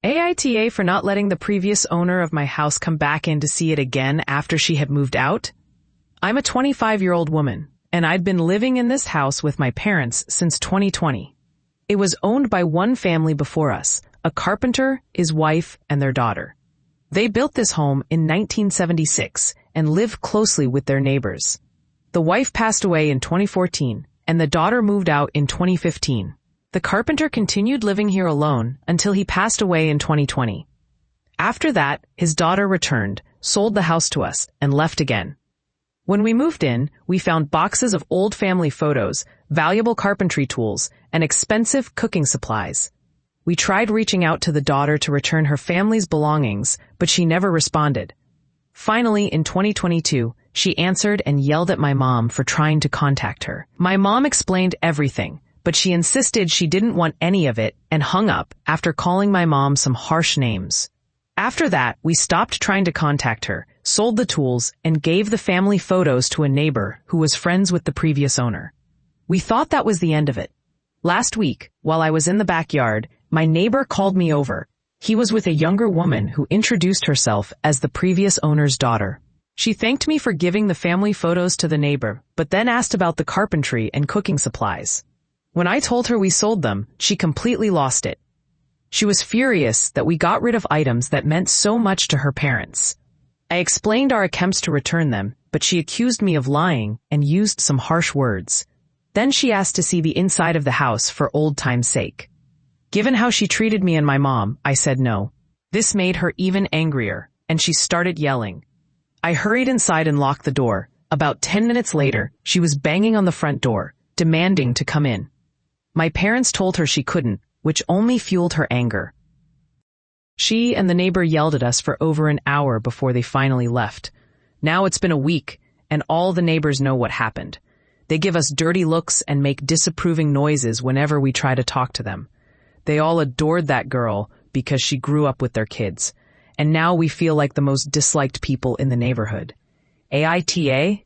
AITA for not letting the previous owner of my house come back in to see it again after she had moved out. I'm a 25-year-old woman, and I'd been living in this house with my parents since 2020. It was owned by one family before us, a carpenter, his wife, and their daughter. They built this home in 1976 and lived closely with their neighbors. The wife passed away in 2014, and the daughter moved out in 2015. The carpenter continued living here alone until he passed away in 2020. After that, his daughter returned, sold the house to us, and left again. When we moved in, we found boxes of old family photos, valuable carpentry tools, and expensive cooking supplies. We tried reaching out to the daughter to return her family's belongings, but she never responded. Finally, in 2022, she answered and yelled at my mom for trying to contact her. My mom explained everything, but she insisted she didn't want any of it and hung up after calling my mom some harsh names. After that, we stopped trying to contact her, sold the tools, and gave the family photos to a neighbor who was friends with the previous owner. We thought that was the end of it. Last week, while I was in the backyard, my neighbor called me over. He was with a younger woman who introduced herself as the previous owner's daughter. She thanked me for giving the family photos to the neighbor, but then asked about the carpentry and cooking supplies. When I told her we sold them, she completely lost it. She was furious that we got rid of items that meant so much to her parents. I explained our attempts to return them, but she accused me of lying and used some harsh words. Then she asked to see the inside of the house for old time's sake. Given how she treated me and my mom, I said no. This made her even angrier, and she started yelling. I hurried inside and locked the door. About 10 minutes later, she was banging on the front door, demanding to come in. My parents told her she couldn't, which only fueled her anger. She and the neighbor yelled at us for over an hour before they finally left. Now it's been a week, and all the neighbors know what happened. They give us dirty looks and make disapproving noises whenever we try to talk to them. They all adored that girl because she grew up with their kids, and now we feel like the most disliked people in the neighborhood. AITA,